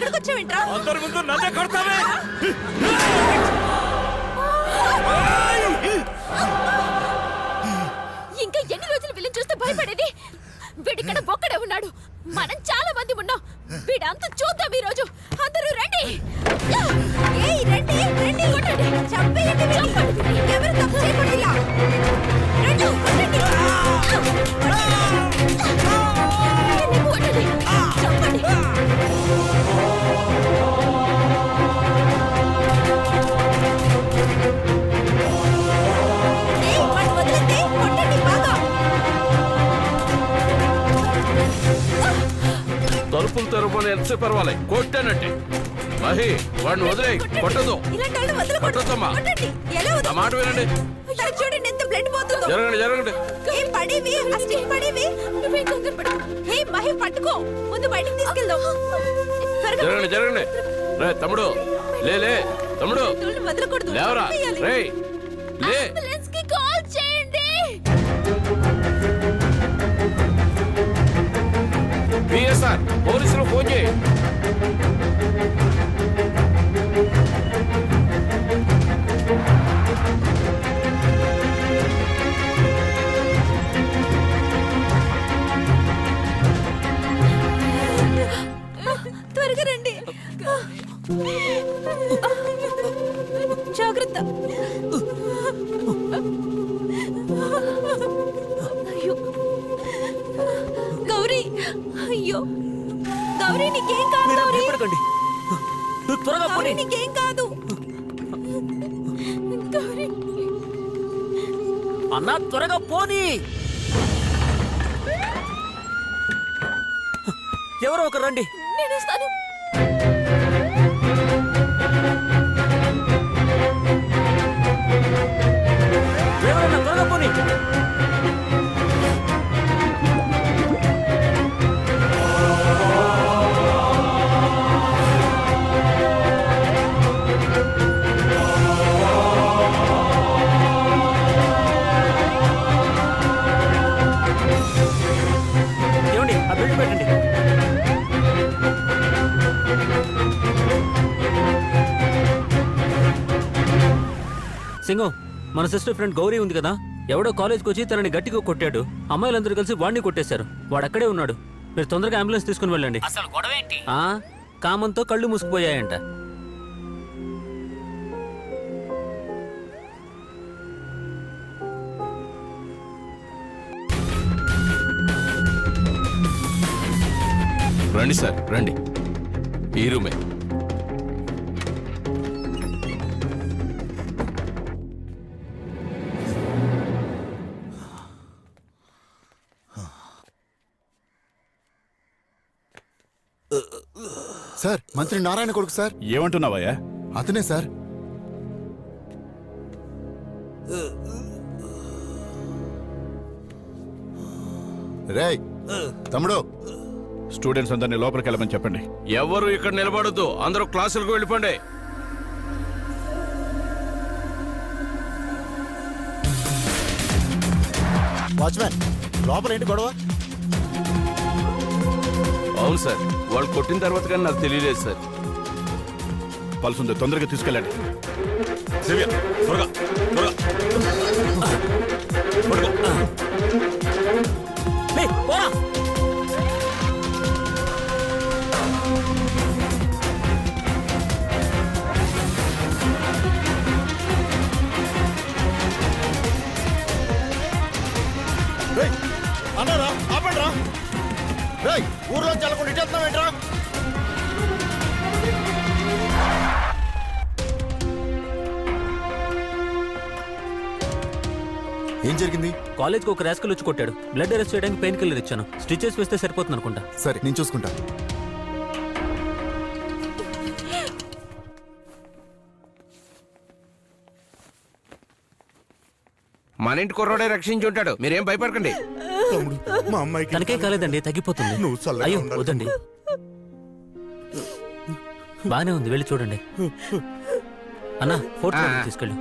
ఇక్కడికి వచ్చావేంట్రా? అందరి ముందు నన్నే కొడతావే? ఇంకా ఎన్ని రోజులు వీళ్ళని చూస్తే భయపడేది? వీడిక్కడ ఒక్కడే ఉన్నాడు, మనం చాలా మంది ఉన్నాం. వీడంతా చూద్దాం ఈ రోజు. అందరూ రండి. ఏయ్ రండి రండి, కొట్టండి, చంపేయండి వీడిని. ఎవరు తప్పు చేయకూడదు. ఇలా రండి, కొట్టండి. కొట్టండి, చంపండి. ఏయ్ వాడు వదిలేస్తే కొట్టండి బాగా. తలుపులు తెరవని ఎంతసేపు పర్వాలే, కొట్టానంటే మహి వాడిని వదిలే, కొట్టదు. ఇలాంటి వాళ్ళు వదలకూడదు. కొట్టొద్దమ్మా. కొట్టండి. ఎలా ఆ వదలు? మాట వినండి. ఇక్కడ చూడండి ఎంత బ్లడ్ పోతుందో. జరగండి జరగండి. ఏం పడేవి, ఆ స్టిక్ పడేవి. నువ్వే కంగారు పడు. హే మహి, పట్టుకో, ముందు బయటికి తీసుకెళ్దాం. త్వరగా జరగండి జరగండి. రే తమ్ముడు, లే లే తమ్ముడు, తోళ్ళు వదలకూడదు. లేవరా. చంపేయాలి. రే లే. అంబులెన్స్ కి కాల్ చేయండి. పిఎస్ఆర్ పోలీసులు ఫోన్ చేయి. త్వరగా రండి. జాగ్రత్త. అయ్యో గౌరీ, అయ్యో గౌరీ, నీకేం కాదు. గౌరీ, భయపడకండి, త్వరగా గౌరీ, పోనీ. నీకేం కాదు. గౌరీ, అన్నా త్వరగా పోనీ. ఎవరో ఒకరు రండి. నేను వస్తాను. ఎవరన్నా త్వరగా పోనీ. ఏమండి, ఆ బిల్లు పెట్టండి. సింగు, మన సిస్టర్ ఫ్రెండ్ గౌరీ ఉంది కదా, ఎవడో కాలేజ్కి వచ్చి తనని గట్టిగా కొట్టాడు. అమ్మాయిలందరూ కలిసి వాడిని కొట్టేశారు. వాడు అక్కడే ఉన్నాడు. మీరు తొందరగా అంబులెన్స్ తీసుకుని వెళ్ళండి. అసలు గొడవ ఏంటి? కామంతో కళ్ళు మూసుకుపోయాయంట. రండి సార్ రండి, ఈ రూమే. సార్, మంత్రి నారాయణ కొడుకు సార్. ఏమంటున్నావయ్యా? అతనే సార్. రేయ్ తమ్ముడు, స్టూడెంట్స్ అందరినీ లోపలికి వెళ్ళమని చెప్పండి. ఎవరు ఇక్కడ నిలబడొద్దు, అందరూ క్లాసులకు వెళ్ళిపోండి. వాచ్మ్యాన్, లోపల ఏంటి గొడవ? అవును సార్, వాళ్ళు కొట్టిన తర్వాత కానీ నాకు తెలియలేదు సార్. పల్స్ ఉంది, తొందరగా తీసుకెళ్ళండి. త్వరగా లే, పోరా. అన్నారా, ఆపండిరా. రేయ్, ఊర్లో చల్లకుండా ఇట్టేస్తున్నావేంట్రా? ఏం జరిగింది? కాలేజ్కి ఒక రాస్కల్ వచ్చి కొట్టాడు. బ్లడ్ అరెస్ట్ చేయడానికి పెయిన్ కిల్లర్ ఇచ్చాను. స్టిచెస్ వేస్తే సరిపోతుంది అనుకుంటా. సరే, నేను చూసుకుంటా. మన ఇంటి కుర్రోడే రక్షించి ఉంటాడు, మీరేం భయపడకండి. తమ్ముడు, మా అమ్మాయికి తనకే కాలేదండి, తగ్గిపోతుంది. నువ్వు చల్లగా అయ్యో ఉండాలి. వద్దండి, బానే ఉంది, వెళ్ళి చూడండి. అన్నా, ఫోటో తీసుకెళ్ళు.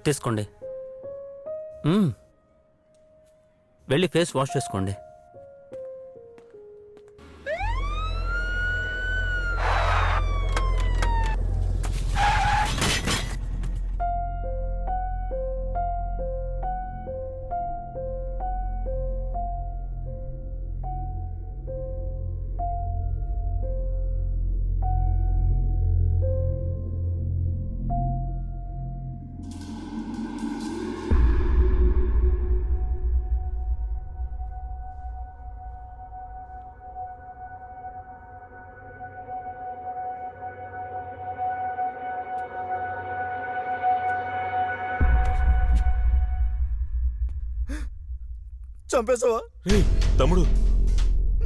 తీసుకోండి. వెళ్ళి ఫేస్ వాష్ చేసుకోండి. చంపేసావా రేయ్ తమ్ముడు,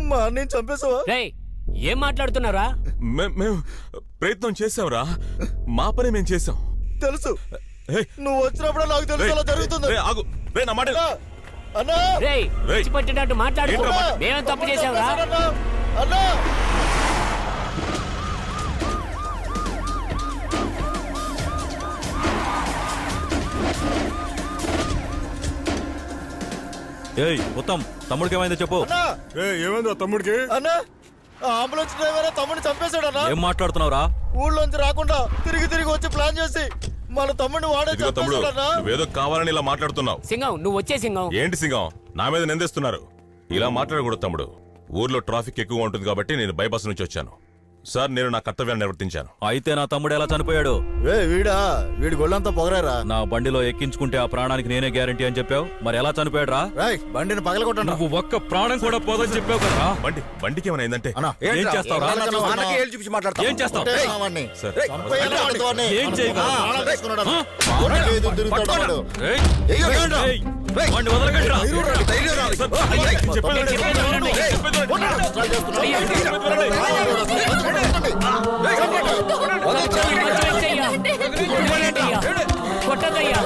మా అన్నయ్య చంపేసావా? రేయ్ ఏం మాట్లాడుతున్నారా? మేము ప్రయత్నం చేసాంరా. మా పని మేము చేసాం. తెలుసు, ఏయ్, నువ్వు వచ్చినప్పుడు నాకు తెలుసు రేయ్, అలా జరుగుతుంది. రేయ్, ఆగు. రేయ్, నా మాట విను. అన్నా రేయ్ రేయ్. పిచ్చి పట్టినట్టు మాట్లాడుకో. ఏంట్రా మాట? మేమేం తప్పు చేసావురా? అన్నా ఏయ్ ఉత్తమ్, తమ్ముడికి ఏమైందో చెప్పు. అన్నా ఏమైందో తమ్ముడికి? అన్నా ఆ అంబులెన్స్ డ్రైవర్ తమ్ముడిని చంపేశాడన్నా. ఏం మాట్లాడుతున్నావురా? ఊళ్ళోంచి రాకుండా తిరిగి తిరిగి వచ్చి ప్లాన్ చేసి మన తమ్ముడిని వాడే ఇదిగో తమ్ముడు, చంపేశాడన్నా. నువ్వేదో కావాలని ఇలా మాట్లాడుతున్నావు. సింగం నువ్వు వచ్చే సింగం. ఏంటి సింగం, నా మీద నిందిస్తున్నారు? ఇలా మాట్లాడకూడదు తమ్ముడు. ఊర్లో ట్రాఫిక్ ఎక్కువ ఉంటుంది కాబట్టి నేను బైపాస్ నుంచి వచ్చాను. సార్, నేను నా కర్తవ్యాన్ని నిర్వర్తించాను. అయితే నా తమ్ముడు ఎలా చనిపోయాడు? వీడి గొళ్ళంతా పొగరారా. నా బండిలో ఎక్కించుకుంటే ఆ ప్రాణానికి నేనే గ్యారంటీ అని చెప్పావు. మరి ఎలా చనిపోయాడు రా? బండిని పగలగొట్టండి. నువ్వు ఒక్క ప్రాణం కూడా పోదని చెప్పావు కదా. బండికి ఏమైనా అయిందంటే ఏం చేస్తావు? ఏం చేస్తావు? సార్, ఏం చేయగలవు? ఏయ్, ఏయ్, వాడిని వదలకండి రా. చెప్పేది వినండి. కొట్టదయ్యా.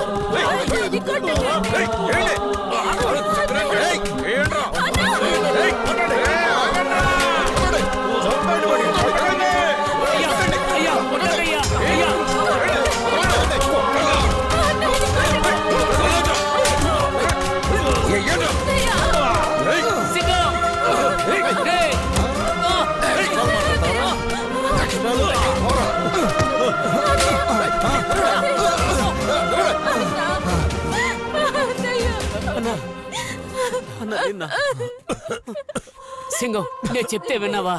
సింగం నేను చెప్తే విన్నావా?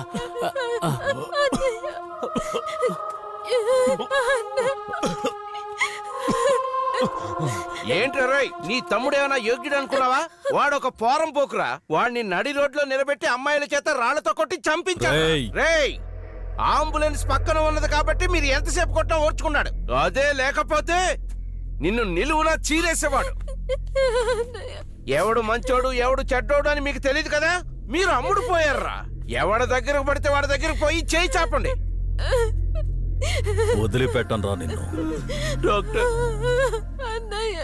ఏంట్రా రోయ్, నీ తమ్ముడేమైనా యోగ్యుడు అనుకున్నావా? వాడొక పోరం పోకురా. వాడిని నడి రోడ్లో నిలబెట్టి అమ్మాయిల చేత రాళ్లతో కొట్టి చంపించాడు. రేయ్. రేయ్, అంబులెన్స్ పక్కన ఉన్నది కాబట్టి మీరు ఎంతసేపు కొట్టా ఓర్చుకున్నాడు. అదే లేకపోతే నిన్ను నిలువునా చీరేసేవాడు. ఎవడు మంచోడు ఎవడు చెడ్డోడు అని మీకు తెలియదు కదా. మీరు అమ్ముడు పోయారా. ఎవడి దగ్గరకు పడితే వాడి దగ్గరకు పోయి చేయి చాపండి. వదిలిపెట్టను రా నిన్ను. డాక్టర్, అన్నయ్య